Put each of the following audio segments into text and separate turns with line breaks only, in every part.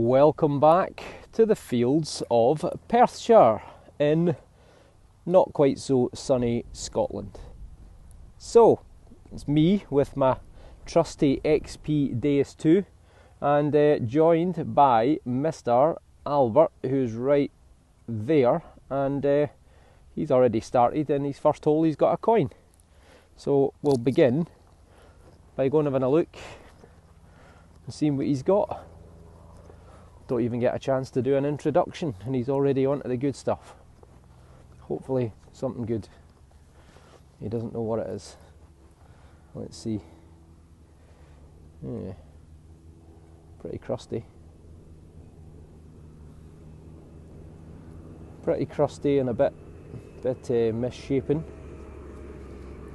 Welcome back to the fields of Perthshire in not quite so sunny Scotland. So, it's me with my trusty XP DEUS 2 and joined by Mr. Albert, who's right there, and he's already started. In his first hole he's got a coin. So we'll begin by going having a look and seeing what he's got. Don't even get a chance to do an introduction and he's already on to the good stuff. Hopefully something good. He doesn't know what it is. Let's see. Yeah. Pretty crusty. Pretty crusty and a bit misshapen.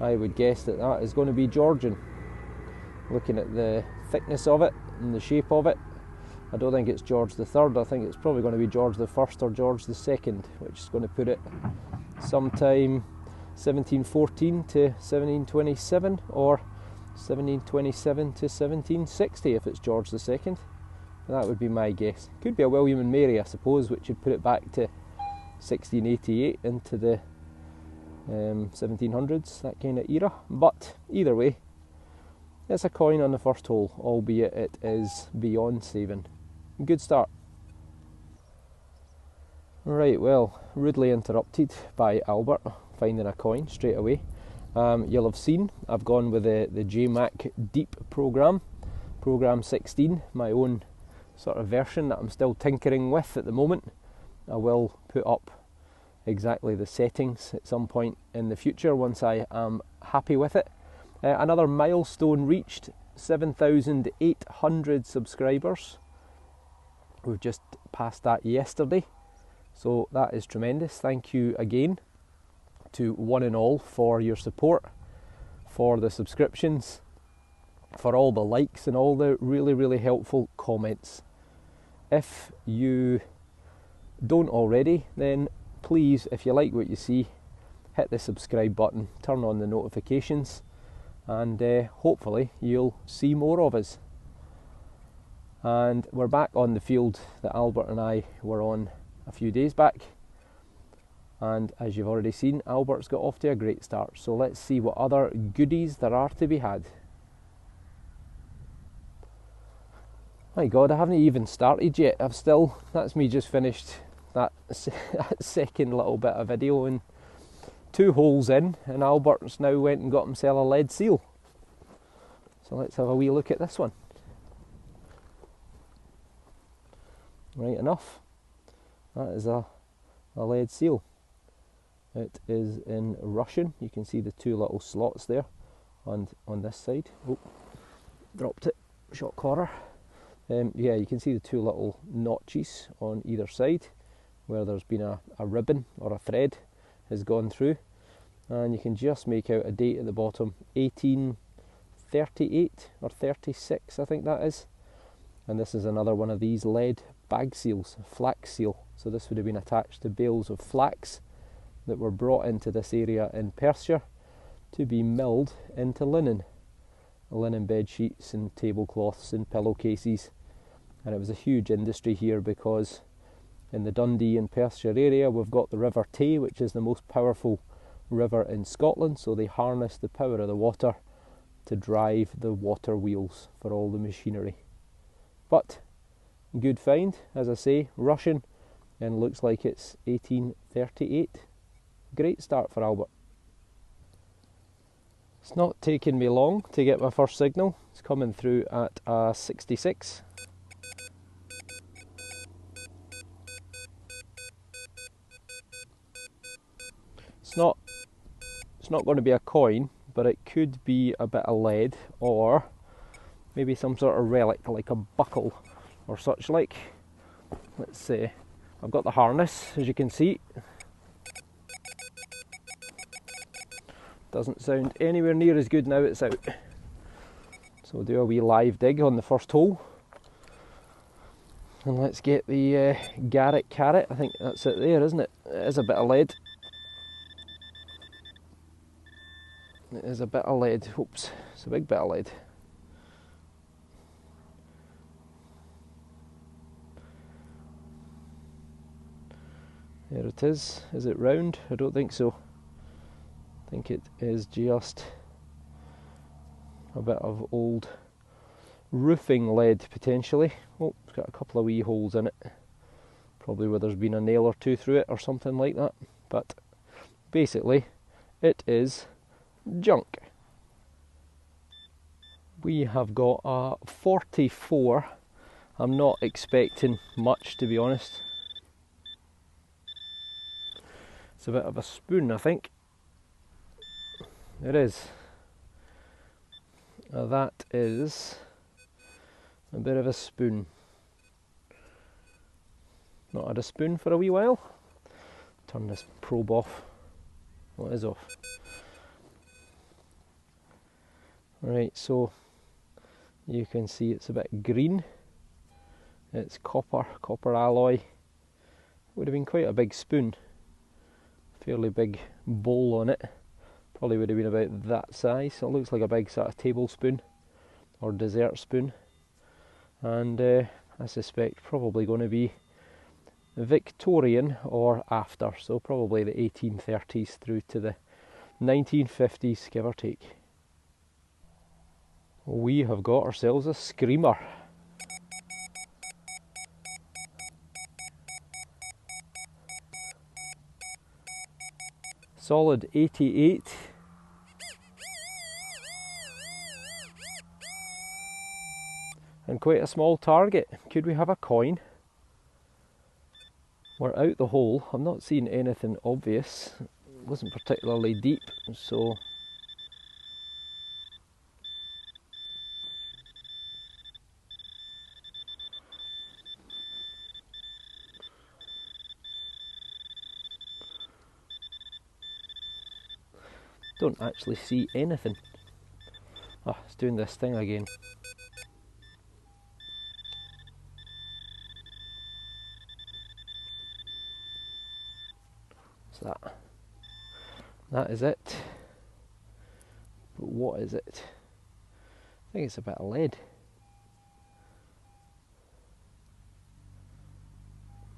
I would guess that is going to be Georgian. Looking at the thickness of it and the shape of it, I don't think it's George the Third. I think it's probably going to be George the First or George the Second, which is going to put it sometime 1714 to 1727 or 1727 to 1760 if it's George the Second. That would be my guess. Could be a William and Mary, I suppose, which would put it back to 1688 into the 1700s, that kind of era. But either way, it's a coin on the first hole, albeit it is beyond saving. Good start. Right, well, rudely interrupted by Albert finding a coin straight away. You'll have seen I've gone with the JMac Deep program 16, my own sort of version that I'm still tinkering with at the moment. I will put up exactly the settings at some point in the future once I am happy with it. Another milestone reached, 7,800 subscribers. We've just passed that yesterday, so that is tremendous. Thank you again to one and all for your support, for the subscriptions, for all the likes and all the really helpful comments. If you don't already, then please, if you like what you see, hit the subscribe button, turn on the notifications, and hopefully you'll see more of us. And we're back on the field that Albert and I were on a few days back, and as you've already seen, Albert's got off to a great start. So let's see what other goodies there are to be had. My God, I haven't even started yet. That's me just finished that second little bit of video and 2 holes in, and Albert's now went and got himself a lead seal. So let's have a wee look at this one. Right enough, that is a lead seal. It is in Russian. You can see the 2 little slots there on this side. Oh, dropped it, shot caller. Yeah, you can see the 2 little notches on either side where there's been a ribbon or a thread has gone through, and you can just make out a date at the bottom, 1838 or 36, I think that is. And this is another one of these lead bag seals, flax seal. So this would have been attached to bales of flax that were brought into this area in Perthshire to be milled into linen bed sheets and tablecloths and pillowcases. And it was a huge industry here because in the Dundee and Perthshire area we've got the River Tay, which is the most powerful river in Scotland, so they harness the power of the water to drive the water wheels for all the machinery. But good find, as I say, Russian, and looks like it's 1838. Great start for Albert. It's not taken me long to get my first signal. It's coming through at 66. It's not going to be a coin, but it could be a bit of lead or maybe some sort of relic like a buckle or such like. Let's see. I've got the harness, as you can see. Doesn't sound anywhere near as good now it's out. So we'll do a wee live dig on the first hole. And let's get the Garrett carrot. I think that's it there, isn't it? It is a bit of lead. It is a bit of lead. Oops, it's a big bit of lead. There it is. Is it round? I don't think so. I think it is just a bit of old roofing lead potentially. Oh, it's got a couple of wee holes in it. Probably where there's been a nail or two through it or something like that. But basically, it is junk. We have got a 44. I'm not expecting much, to be honest. It's a bit of a spoon, I think. It is. That is a bit of a spoon. Not had a spoon for a wee while. Turn this probe off. Well, it is off. Right, so you can see it's a bit green. It's copper alloy. Would have been quite a big spoon. Fairly big bowl on it. Probably would have been about that size. So it looks like a big sort of tablespoon or dessert spoon. And I suspect probably going to be Victorian or after. So probably the 1830s through to the 1950s, give or take. We have got ourselves a screamer. Solid 88. And quite a small target. Could we have a coin? We're out the hole. I'm not seeing anything obvious. It wasn't particularly deep, so don't actually see anything. Ah, it's doing this thing again. What's that? That is it. But what is it? I think it's a bit of lead.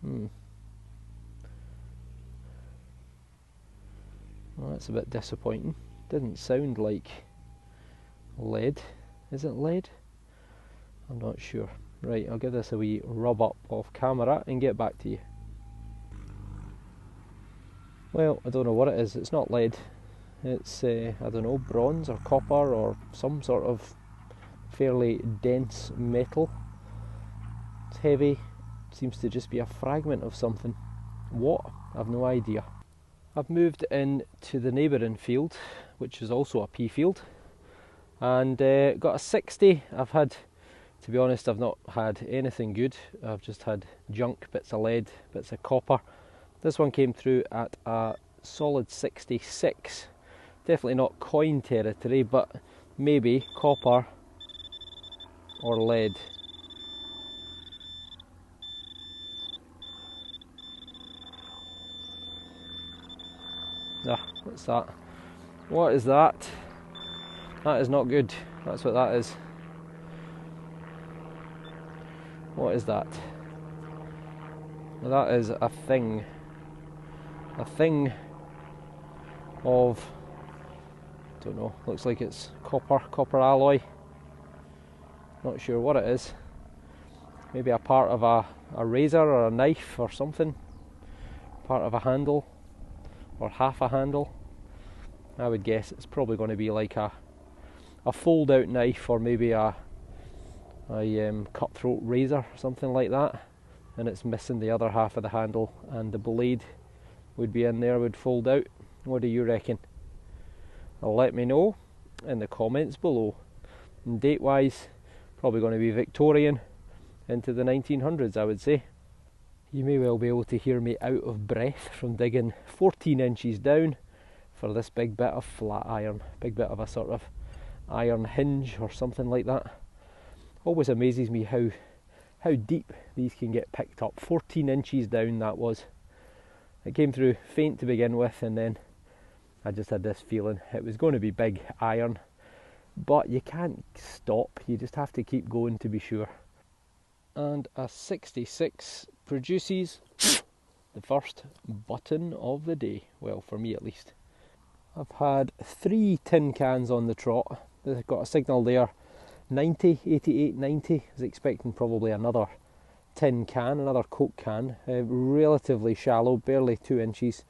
Well, that's a bit disappointing. Didn't sound like lead. Is it lead? I'm not sure. Right, I'll give this a wee rub up off camera and get back to you. Well, I don't know what it is. It's not lead. It's, I don't know, bronze or copper or some sort of fairly dense metal. It's heavy. Seems to just be a fragment of something. What? I've no idea. I've moved into the neighbouring field, which is also a pea field, and got a 60. I've had, to be honest, I've not had anything good. I've just had junk, bits of lead, bits of copper. This one came through at a solid 66. Definitely not coin territory, but maybe copper or lead. Ah, what's that? What is that? That is not good. That's what that is. What is that? Well, that is a thing. A thing of, don't know, looks like it's copper alloy. Not sure what it is. Maybe a part of a razor or a knife or something. Part of a handle or half a handle. I would guess it's probably going to be like a fold out knife or maybe a cutthroat razor, something like that, and it's missing the other half of the handle and the blade would be in there, would fold out. What do you reckon? Let me know in the comments below. And date wise, probably going to be Victorian into the 1900s, I would say. You may well be able to hear me out of breath from digging 14 inches down for this big bit of flat iron, big bit of a sort of iron hinge or something like that. Always amazes me how deep these can get picked up. 14 inches down that was. It came through faint to begin with, and then I just had this feeling it was going to be big iron, but you can't stop, you just have to keep going to be sure. And a 66 produces the first button of the day, well, for me at least. I've had 3 tin cans on the trot. They've got a signal there, 90, 88, 90. I was expecting probably another tin can, another Coke can, relatively shallow, barely 2 inches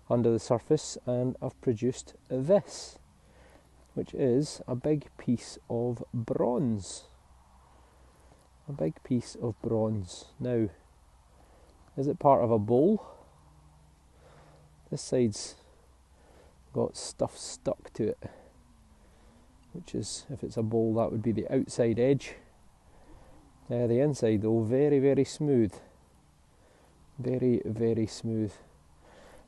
under the surface, and I've produced this, which is a big piece of bronze. A big piece of bronze. Now, is it part of a bowl? This side's got stuff stuck to it, which is, if it's a bowl, that would be the outside edge. The inside though, very, very smooth. Very, very smooth.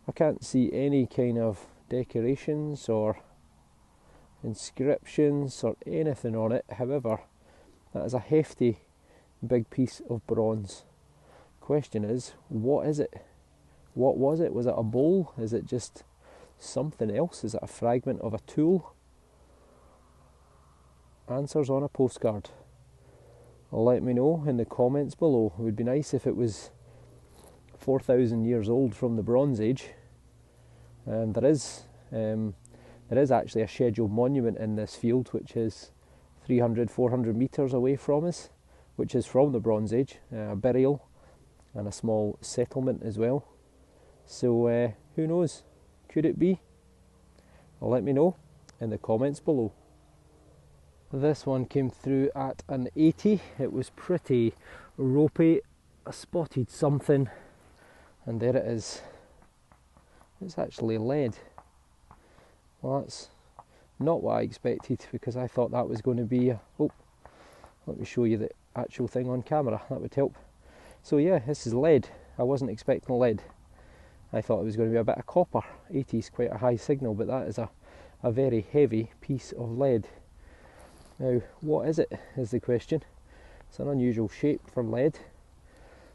I can't see any kind of decorations or inscriptions or anything on it. However, that is a hefty big piece of bronze. Question is, what is it? What was it? Was it a bowl? Is it just something else? Is it a fragment of a tool? Answers on a postcard. Let me know in the comments below. It would be nice if it was 4,000 years old from the Bronze Age. And there is actually a scheduled monument in this field, which is 300-400 metres away from us, which is from the Bronze Age, a burial and a small settlement as well. So who knows? Could it be? Let me know in the comments below. This one came through at an 80. It was pretty ropey. I spotted something, and there it is. It's actually lead. Well, that's not what I expected, because I thought that was going to be let me show you the actual thing on camera, that would help. So yeah, this is lead. I wasn't expecting lead. I thought it was going to be a bit of copper. 80 is quite a high signal, but that is a very heavy piece of lead. Now, what is it, is the question. It's an unusual shape for lead.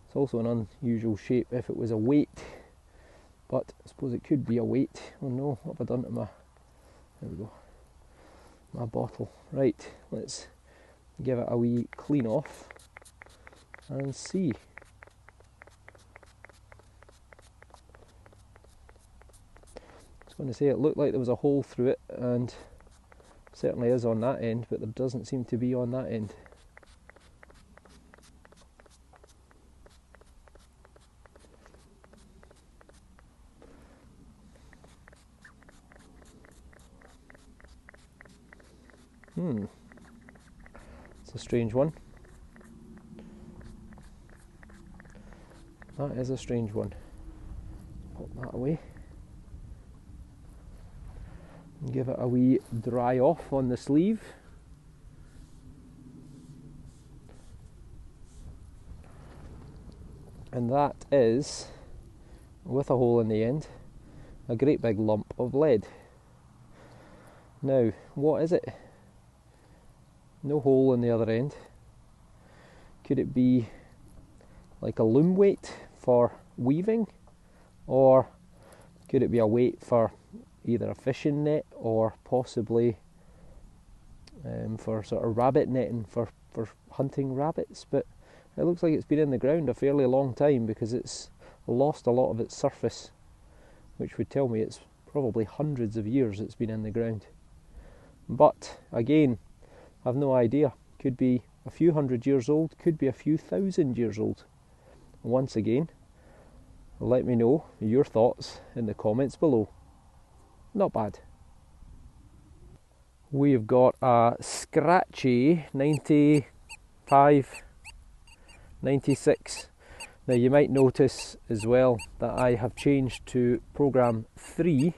It's also an unusual shape if it was a weight, but I suppose it could be a weight. Oh no, what have I done to my, there we go, my bottle. Right, let's give it a wee clean off and see. I was going to say it looked like there was a hole through it, and certainly is on that end, but there doesn't seem to be on that end. It's a strange one. That is a strange one. Pop that away. And give it a wee dry off on the sleeve. And that is, with a hole in the end, a great big lump of lead. Now, what is it? No hole in the other end. Could it be like a loom weight for weaving? Or could it be a weight for either a fishing net or possibly for sort of rabbit netting for hunting rabbits? But it looks like it's been in the ground a fairly long time, because it's lost a lot of its surface, which would tell me it's probably hundreds of years it's been in the ground. But again, I've no idea. Could be a few hundred years old, could be a few thousand years old. Once again, let me know your thoughts in the comments below. Not bad. We've got a scratchy 95, 96. Now you might notice as well that I have changed to program 3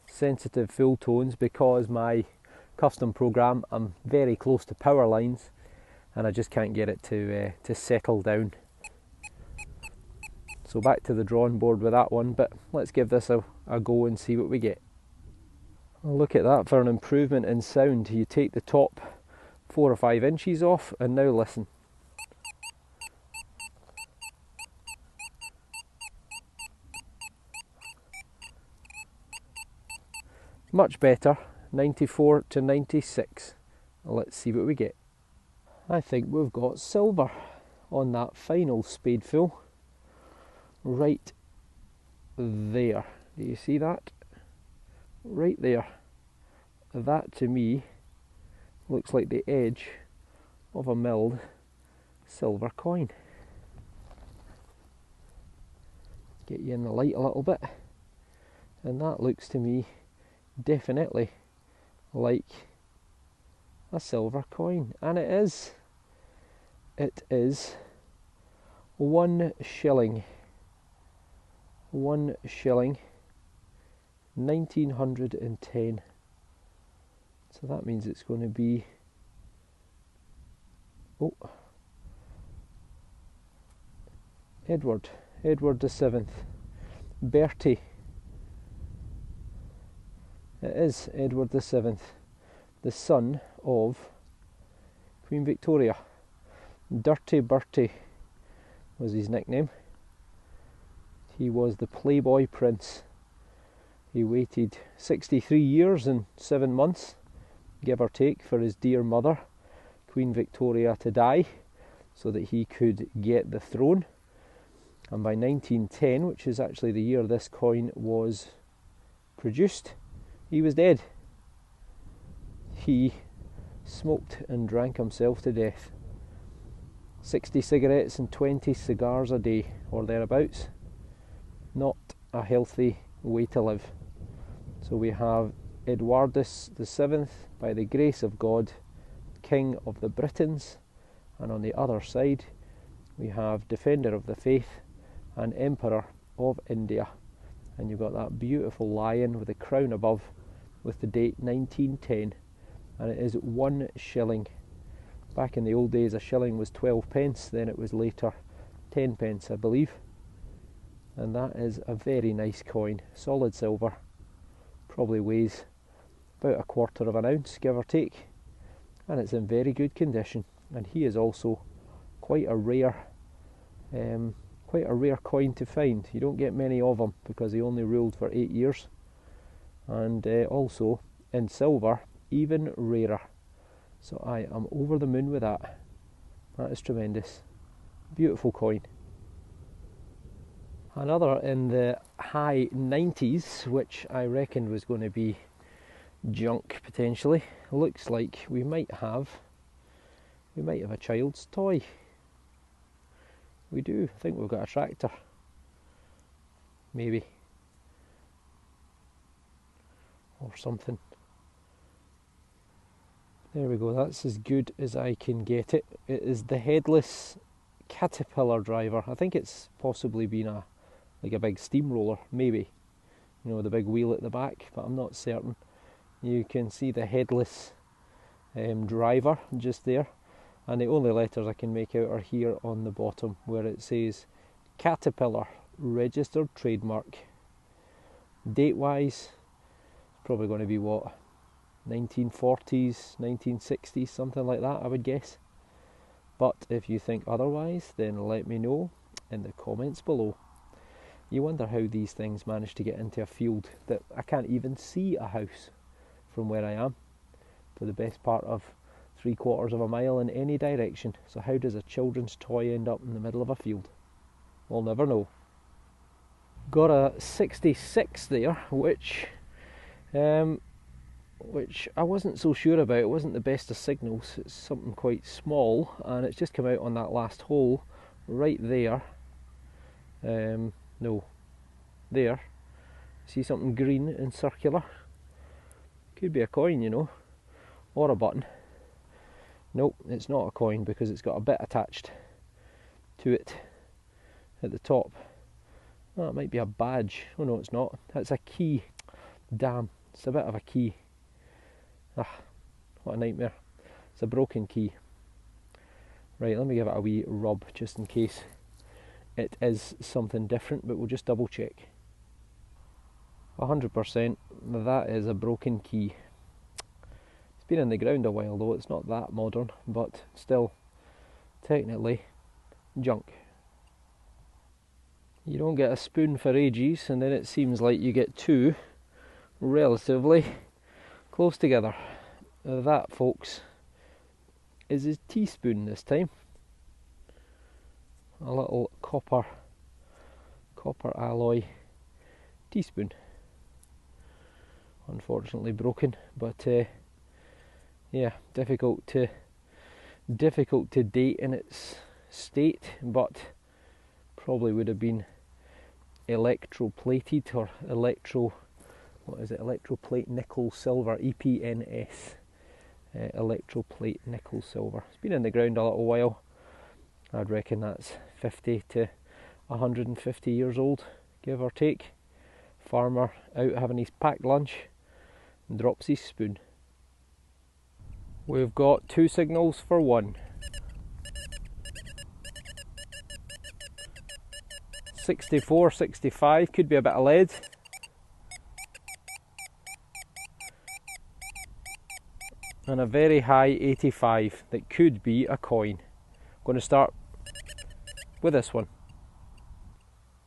sensitive full tones, because my custom program, I'm very close to power lines and I just can't get it to settle down. So back to the drawing board with that one, but let's give this a go and see what we get. Look at that for an improvement in sound. You take the top 4 or 5 inches off, and now listen. Much better. 94 to 96. Let's see what we get. I think we've got silver on that final spadefill, right there. Do you see that? Right there. That to me looks like the edge of a milled silver coin. Get you in the light a little bit, and that looks to me definitely like a silver coin, and it is. It is 1 shilling. 1 shilling, 1910. So that means it's going to be, oh, Edward the 7th, Bertie. It is Edward the 7th, the son of Queen Victoria. Dirty Bertie was his nickname. He was the Playboy Prince. He waited 63 years and 7 months, give or take, for his dear mother, Queen Victoria, to die so that he could get the throne. And by 1910, which is actually the year this coin was produced, he was dead. He smoked and drank himself to death. 60 cigarettes and 20 cigars a day, or thereabouts. Not a healthy way to live. So we have Edwardus the 7th, by the grace of God, King of the Britons, and on the other side we have Defender of the Faith and Emperor of India. And you've got that beautiful lion with the crown above with the date 1910, and it is 1 shilling. Back in the old days a shilling was 12 pence, then it was later 10 pence, I believe. And that is a very nice coin, solid silver, probably weighs about 1/4 of an ounce, give or take, and it's in very good condition. And he is also quite a rare coin to find. You don't get many of them because he only ruled for 8 years, and also in silver, even rarer. So I am over the moon with that. That is tremendous. Beautiful coin. Another in the high 90s, which I reckoned was going to be junk potentially. Looks like we might have a child's toy. We do. I think we've got a tractor. Maybe. Or something. There we go, that's as good as I can get it. It is the headless caterpillar driver. I think it's possibly been like a big steamroller, maybe. You know, the big wheel at the back, but I'm not certain. You can see the headless driver just there. And the only letters I can make out are here on the bottom, where it says Caterpillar, registered trademark. Date-wise, probably going to be what? 1940s, 1960s, something like that, I would guess. But if you think otherwise, then let me know in the comments below. You wonder how these things manage to get into a field that I can't even see a house from where I am for the best part of 3/4 of a mile in any direction. So how does a children's toy end up in the middle of a field? We'll never know. Got a 66 there, which I wasn't so sure about. It wasn't the best of signals. It's something quite small, and it's just come out on that last hole right there. No, there. See something green and circular? Could be a coin, you know, or a button. Nope, it's not a coin because it's got a bit attached to it at the top. Oh, it might be a badge. Oh no, it's not. That's a key. Damn, it's a bit of a key. Ah, what a nightmare. It's a broken key. Right, let me give it a wee rub just in case it is something different, but we'll just double check. 100%, that is a broken key. It's been in the ground a while though, it's not that modern, but still, technically, junk. You don't get a spoon for ages, and then it seems like you get two relatively close together. That, folks, is his teaspoon this time. A little copper alloy teaspoon. Unfortunately broken, but yeah, difficult to date in its state, but probably would have been electroplated or electroplate nickel silver, EPNS, electroplate nickel silver. It's been in the ground a little while. I'd reckon that's 50 to 150 years old, give or take. Farmer out having his packed lunch and drops his spoon. We've got 2 signals for 1. 64, 65, could be a bit of lead. And a very high 85 that could be a coin. I'm going to start with this one.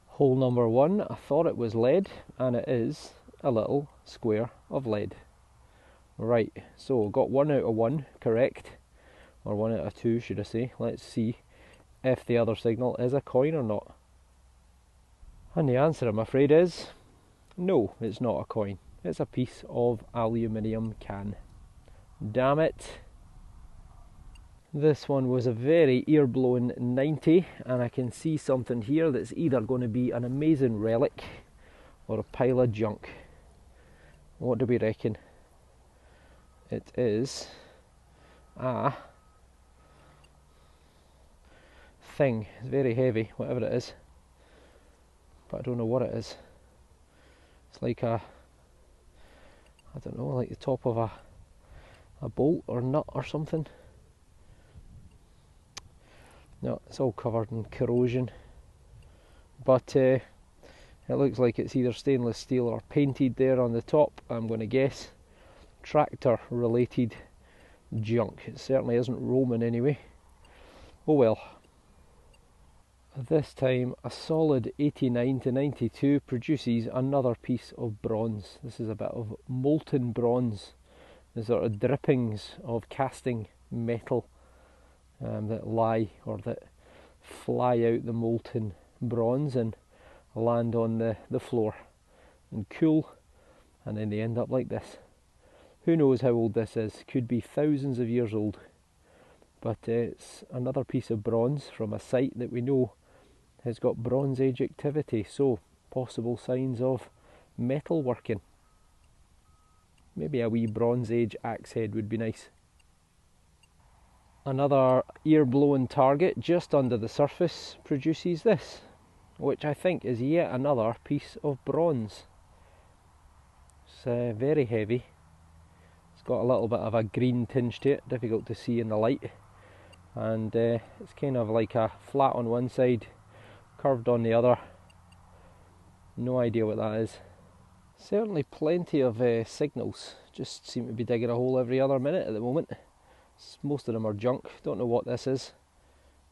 Hole number 1, I thought it was lead, and it is a little square of lead. Right, so got 1 out of 1 correct, or 1 out of 2 should I say. Let's see if the other signal is a coin or not. And the answer, I'm afraid, is no, it's not a coin. It's a piece of aluminium can. Damn it. This one was a very ear-blowing 90, and I can see something here that's either going to be an amazing relic or a pile of junk. What do we reckon? It is a thing. It's very heavy, whatever it is, but I don't know what it is. It's like a, I don't know, like the top of a bolt or nut or something. No, it's all covered in corrosion, but it looks like it's either stainless steel or painted there on the top, I'm going to guess. Tractor related junk. It certainly isn't Roman anyway. Oh well. This time a solid 89 to 92 produces another piece of bronze. This is a bit of molten bronze. The sort of drippings of casting metal that lie or that fly out the molten bronze and land on the floor and cool, and then they end up like this. Who knows how old this is? Could be thousands of years old, but it's another piece of bronze from a site that we know has got Bronze Age activity, so possible signs of metal working. Maybe a wee Bronze Age axe head would be nice. Another ear-blowing target just under the surface produces this, which I think is yet another piece of bronze. It's very heavy. It's got a little bit of a green tinge to it, difficult to see in the light, and it's kind of like a flat on one side, curved on the other. No idea what that is. Certainly plenty of signals, just seem to be digging a hole every other minute at the moment. Most of them are junk, don't know what this is.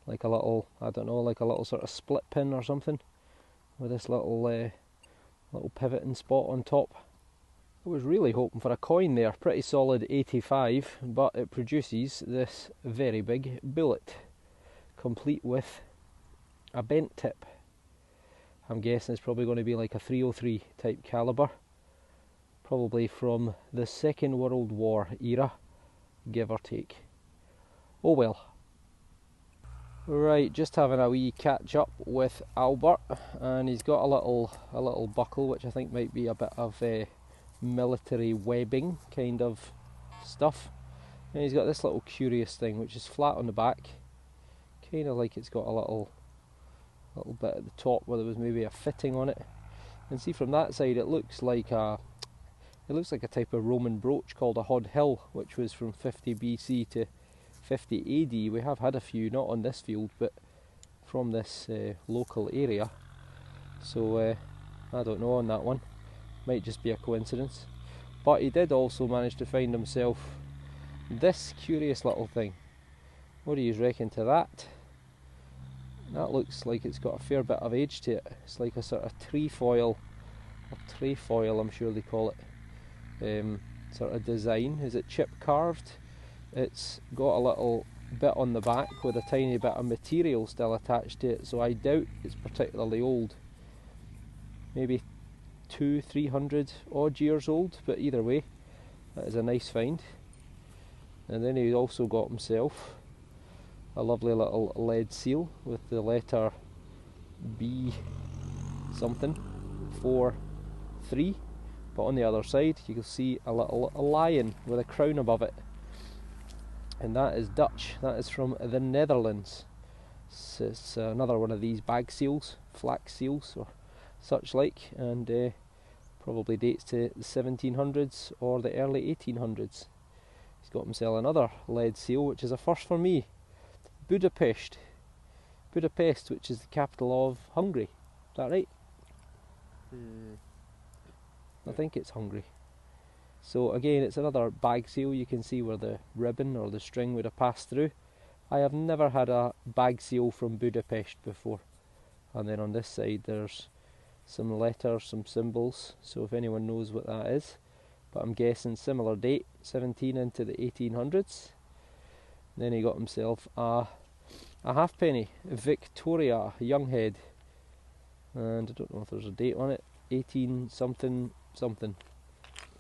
Like a little, I don't know, like a little sort of split pin or something, with this little little pivoting spot on top. I was really hoping for a coin there, pretty solid 85, but it produces this very big bullet, complete with a bent tip. I'm guessing it's probably going to be like a 303 type calibre, probably from the Second World War era, give or take. Oh well. Right, just having a wee catch up with Albert, and he's got a little buckle which I think might be a bit of military webbing kind of stuff, and he's got this little curious thing which is flat on the back, kind of like it's got a little bit at the top where there was maybe a fitting on it. And see, from that side it looks like a type of Roman brooch called a hod hill, which was from 50 BC to 50 AD. We have had a few, not on this field, but from this local area. So I don't know on that one. Might just be a coincidence. But he did also manage to find himself this curious little thing. What do you reckon to that? That looks like it's got a fair bit of age to it. It's like a sort of trefoil, or trefoil I'm sure they call it, sort of design. Is it chip carved? It's got a little bit on the back with a tiny bit of material still attached to it, so I doubt it's particularly old. Maybe 300 odd years old, but either way, that is a nice find. And then he also got himself a lovely little lead seal with the letter B something 43, but on the other side you can see a little lion with a crown above it, and that is Dutch. That is from the Netherlands. So it's another one of these bag seals, flax seals or such like, and probably dates to the 1700s or the early 1800s. He's got himself another lead seal, which is a first for me. Budapest, which is the capital of Hungary. Is that right? I think it's Hungary. So again, it's another bag seal. You can see where the ribbon or the string would have passed through. I have never had a bag seal from Budapest before. And then on this side there's some letters, some symbols, so if anyone knows what that is. But I'm guessing similar date, 17 into the 1800s. Then he got himself a halfpenny, Victoria Younghead, and I don't know if there's a date on it, 18 something something.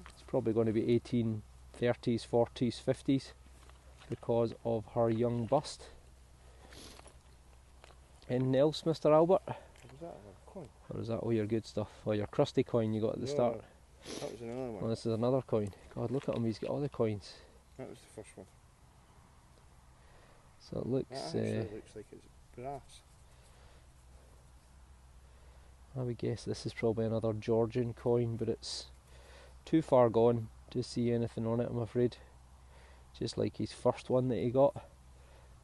It's probably going to be 1830s, 40s, 50s because of her young bust. Anything else, Mr. Albert?
Was that a coin?
Or is that all your good stuff? Or your crusty coin you got at the start?
That was another one.
Oh, this is another coin. God, look at him, he's got all the coins.
That was the first one.
So it looks...
That actually looks like it's brass.
I would guess this is probably another Georgian coin, but it's too far gone to see anything on it, I'm afraid. Just like his first one that he got.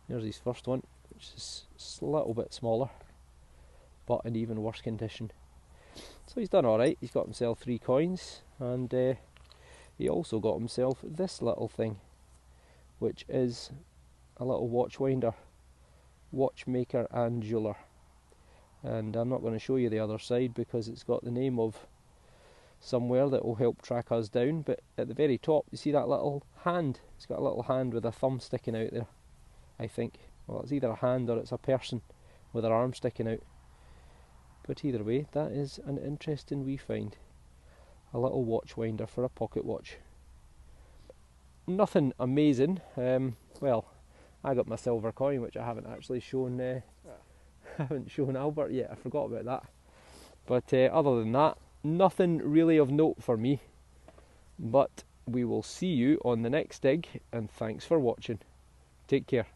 There's his first one, which is a little bit smaller, but in even worse condition. So he's done alright. He's got himself 3 coins, and he also got himself this little thing, which is a little watch winder, watchmaker and jeweller. And I'm not going to show you the other side because it's got the name of somewhere that will help track us down, but at the very top you see that little hand. It's got a little hand with a thumb sticking out there, I think. Well, it's either a hand or it's a person with their arm sticking out. But either way, that is an interesting wee find. A little watch winder for a pocket watch. Nothing amazing. Well, I got my silver coin, which I haven't actually shown. Haven't shown Albert yet. I forgot about that. But other than that, nothing really of note for me. But we will see you on the next dig, and thanks for watching. Take care.